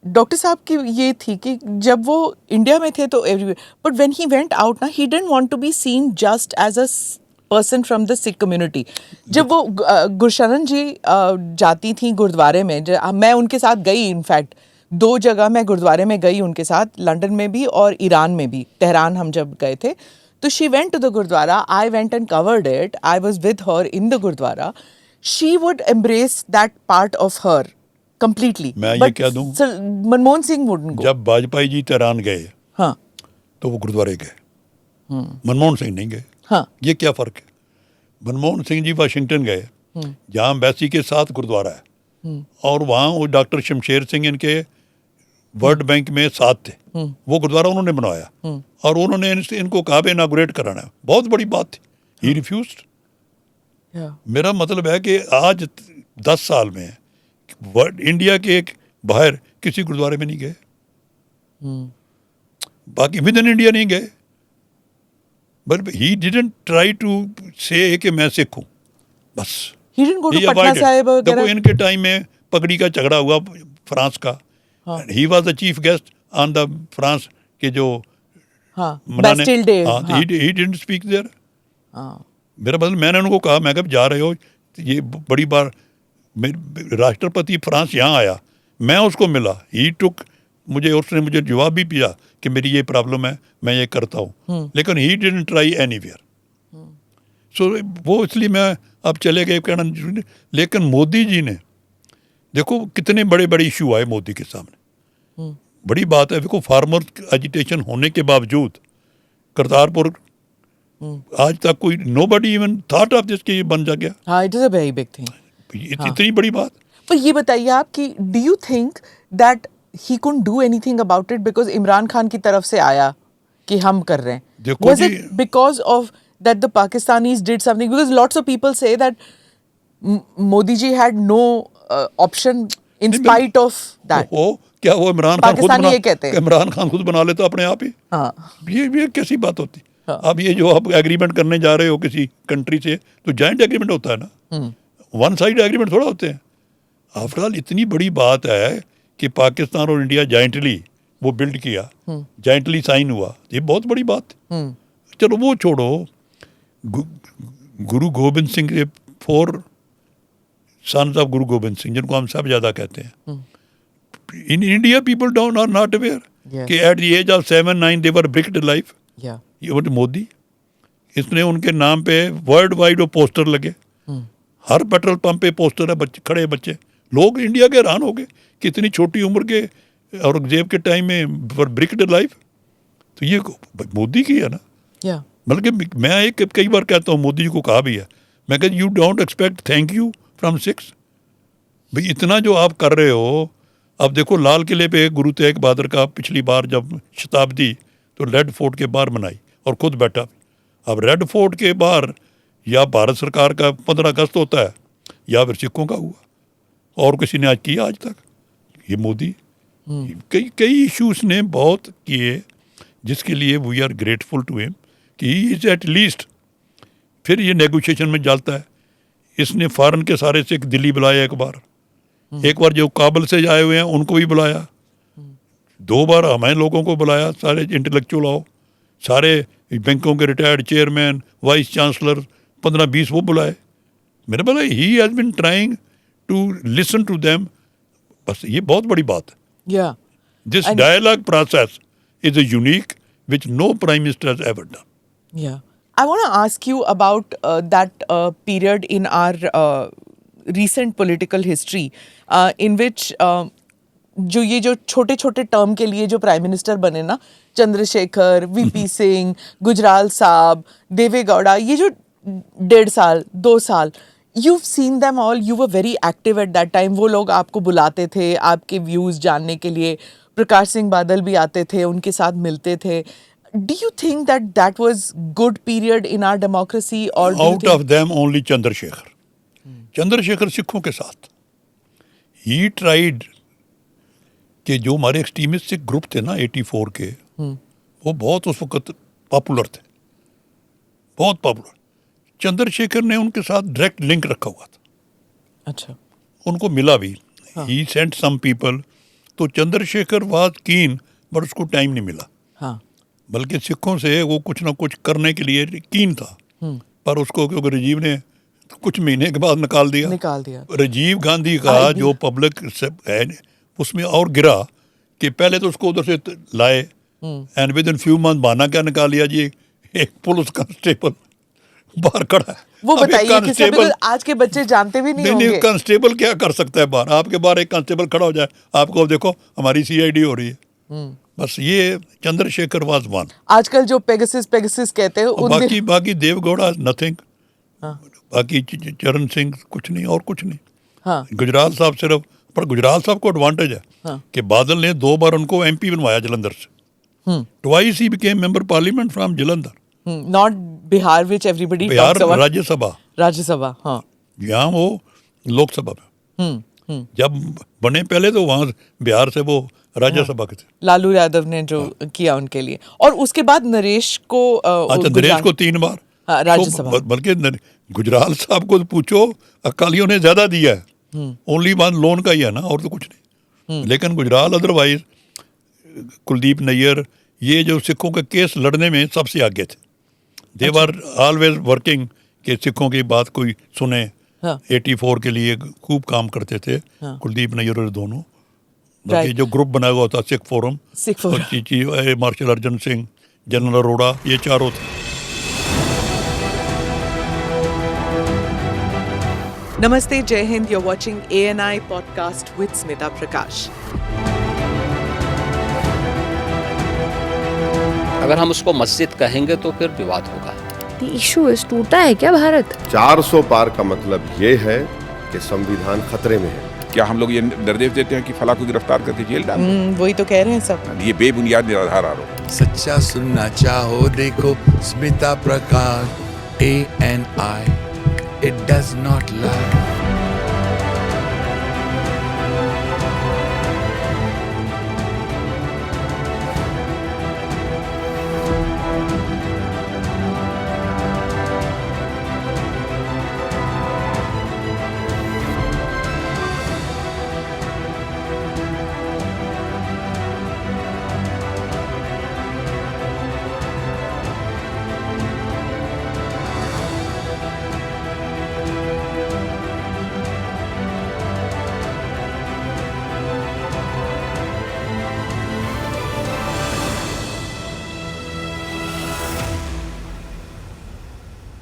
Doctor साहब की ये थी कि जब वो इंडिया में थे तो everywhere, but when he went out ना, he didn't want to be seen just as a person from the Sikh community. जब वो गुरशरण जी जाती थी गुरुद्वारे में, मैं उनके साथ गई, इनफैक्ट 2 जगह मैं गुरुद्वारे में गई उनके साथ, लंदन में भी और ईरान में भी. तेहरान हम जब गए थे तो she went to the gurdwara, I went and covered it, I was with her in the gurdwara. She would embrace that part of her completely. मैं ये But कह दूं, Sir, Manmohan Singh wouldn't go. जब वाजपेयी जी तेहरान गए हाँ तो वो गुरुद्वारे गए, मनमोहन सिंह नहीं गए. हाँ ये क्या फ़र्क है? मनमोहन सिंह जी वाशिंगटन गए, जहाँ एम्बेसी के साथ गुरुद्वारा है, और वहाँ वो डॉक्टर शमशेर सिंह इनके वर्ल्ड बैंक में साथ थे, वो गुरुद्वारा उन्होंने बनवाया, और उन्होंने इनको कहा भी इनागुरेट कराना है. बहुत बड़ी बात थी. ही रिफ्यूज्ड. yeah. मेरा मतलब है कि आज 10 साल में इंडिया के एक बाहर किसी गुरुद्वारे में नहीं गए, बाकी विद इन इंडिया नहीं गए. But he didn't try to say कि मैं सिख हूँ, बस. He didn't go to He Patna avoided. Sahib देखो वगैरह. इनके टाइम में पगड़ी का झगड़ा हुआ फ्रांस का. He was the chief guest on the France के जो हाँ मनाने. Bastille Day. हाँ, हाँ he didn't speak there. हाँ मेरा मतलब, मैंने उनको कहा, मैं कब जा रहे हो, ये बड़ी बार राष्ट्रपति फ्रांस यहाँ आया, मैं उसको मिला, ही टुक मुझे, उसने मुझे जवाब भी दिया कि मेरी ये प्रॉब्लम है, मैं ये करता हूँ, लेकिन ही डिडंट ट्राई एनीवेयर. सो वो इसलिए मैं अब चले गए कहना जरूरी नहीं. लेकिन मोदी जी ने देखो कितने बड़े बड़े इशू आए मोदी के सामने. बड़ी बात है, देखो फार्मर एजिटेशन होने के बावजूद करतारपुर आज तक कोई nobody even thought of this कि ये बन जा गया. हाँ, it is a very big thing. इतनी बड़ी बात. पर ये बताइए आप कि do you think that he couldn't do anything about it because Imran Khan की तरफ से आया कि हम कर रहे हैं? देखो Was ji, it because of that the Pakistanis did something? Because lots of people say that Modi ji had no option in spite of that. वो क्या वो इमरान खान खुद पाकिस्तानी ये कहते हैं. इमरान खान खुद बना लेता अपने आप ही. हाँ ये कैसी बात होती. हाँ. अब ये जो आप एग्रीमेंट करने जा रहे हो किसी कंट्री से, तो जॉइंट एग्रीमेंट होता है ना, वन साइड एग्रीमेंट थोड़ा होते हैं. आफ्टर ऑल इतनी बड़ी बात है कि पाकिस्तान और इंडिया जॉइंटली वो बिल्ड किया, जॉइंटली साइन हुआ, ये बहुत बड़ी बात. चलो वो छोड़ो, गुरु गोबिंद सिंह के 4 सन्स ऑफ गुरु गोबिंद सिंह, जिनको हम सब ज़्यादा कहते हैं, in India people don't are not aware कि at the age of 7-9 they were bricked life. yeah. ये मोदी, इसने उनके नाम पे वर्ल्ड वाइड वो पोस्टर लगे, हर पेट्रोल पंप पे पोस्टर है, बच्चे खड़े, बच्चे लोग इंडिया के हैरान हो गए कि इतनी छोटी उम्र के औरंगजेब के टाइम में ब्रिक्ड लाइफ. तो ये मोदी की है ना. yeah. बल्कि मैं एक कई बार कहता हूँ, मोदी जी को कहा भी है, मैं कहता you don't expect thank you from six. भाई इतना जो आप कर रहे हो, अब देखो लाल किले पे गुरु तेग बहादुर का पिछली बार जब शताब्दी, तो रेड फोर्ट के बाहर मनाई और खुद बैठा. अब रेड फोर्ट के बाहर या भारत सरकार का 15 अगस्त होता है या फिर सिखों का हुआ, और किसी ने आज किया आज तक. ये मोदी कई इश्यूज ने बहुत किए, जिसके लिए we are grateful to him कि ही इज एट लीस्ट. फिर ये नेगोशिएशन में जाता है. इसने फॉरेन के सारे से दिल्ली बुलाया, एक बार जो काबुल से आए हुए हैं उनको भी बुलाया, 2 बार हमें लोगों को बुलाया, सारे इंटेलेक्चुअल आओ, सारे बैंकों के रिटायर्ड चेयरमैन, वाइस चांसलर 15-20 वो बुलाए. मेरे बोला he has been trying to listen to them. बस ये बहुत बड़ी बात है. yeah. This dialogue process is a unique which no prime minister has ever done. Yeah. I want to ask you about that period in our recent political history in which जो ये जो छोटे छोटे टर्म के लिए जो prime minister बने ना, चंद्रशेखर, वीपी सिंह, गुजराल साहब, देवे गौड़ा, ये जो 1.5 साल 2 साल, you've seen them all, you were very active at that time. वो लोग आपको बुलाते थे आपके व्यूज़ जानने के लिए. प्रकाश सिंह बादल भी आते थे, उनके साथ मिलते थे. Do you think that that was good period in our democracy, or Out of them only Chandrashekhar. Chandrashekhar सिखों के साथ he tried कि जो हमारे एक्सट्रीमिस्ट ग्रुप थे ना 84 के, वो बहुत उस वक्त पॉपुलर थे, बहुत पॉपुलर. चंद्रशेखर ने उनके साथ डायरेक्ट लिंक रखा हुआ था. अच्छा. उनको मिला भी. He sent some people तो चंद्रशेखर वाज कीन बट उसको टाइम नहीं मिला, हाँ, बल्कि सिखों से वो कुछ ना कुछ करने के लिए कीन था, पर उसको क्योंकि राजीव ने कुछ महीने के बाद निकाल दिया। राजीव गांधी का जो पब्लिक है उसमें और गिरा कि पहले तो उसको उधर से लाए and with in few month बहाना क्या निकाल लिया जी, एक पुलिस कांस्टेबल बाहर खड़ा है। वो बताइए कि आज के बच्चे जानते भी नहीं होंगे। नहीं, कांस्टेबल क्या कर सकता है बाहर, आपके बाहर एक कांस्टेबल खड़ा हो जाए आपको, अब देखो हमारी सीआईडी हो रही है। बस ये चंद्रशेखर वाज वन। आजकल जो पेगासस कहते हैं, बाकी देवगौड़ा नथिंग, बाकी चरण सिंह कुछ नहीं और कुछ नहीं। हाँ, गुजराल साहब सिर्फ, पर गुजराल साहब को एडवांटेज है कि बादल ने 2 बार उनको एमपी बनवाया जलंधर से। Twice he became member parliament from Jalandhar, not Bihar which everybody Bihar talks about. Rajya Sabha, हाँ, यहाँ वो लोकसभा में जब बने पहले तो वहाँ बिहार से वो राज्यसभा के थे। लालू यादव ने जो किया उनके लिए, और उसके बाद नरेश को नरेश को 3 बार राज्यसभा। बल्कि गुजराल साहब को पूछो, अकालियों ने ज्यादा दिया है, ओनली वन लोन का ही है ना, और तो कुछ नहीं। लेकिन गुजराल अदरवाइज कुलदीप नैयर ये जो सिखों के केस लड़ने में सबसे आगे थे। दे वर ऑलवेज वर्किंग कि सिखों की बात कोई सुने। 84 के लिए खूब काम करते थे कुलदीप नैयर और दोनों। बाकी जो ग्रुप बनाया हुआ था Sikh forum, martial Arjan Singh, general Arora, ये चारों थे। नमस्ते, जय Hind. You're watching ANI podcast with Smita Prakash. अगर हम उसको मस्जिद कहेंगे तो फिर विवाद होगा। The issue is, टूटा है क्या भारत? 400 पार का मतलब ये है कि संविधान खतरे में है। क्या हम लोग ये निर्देश देते हैं कि फला को गिरफ्तार करके जेल डाल दें? वही तो कह रहे हैं सब। ये बेबुनियाद निराधार आरोप। सच्चा सुनना चाहो देखो स्मिता प्रकाश ANI, it does not lie।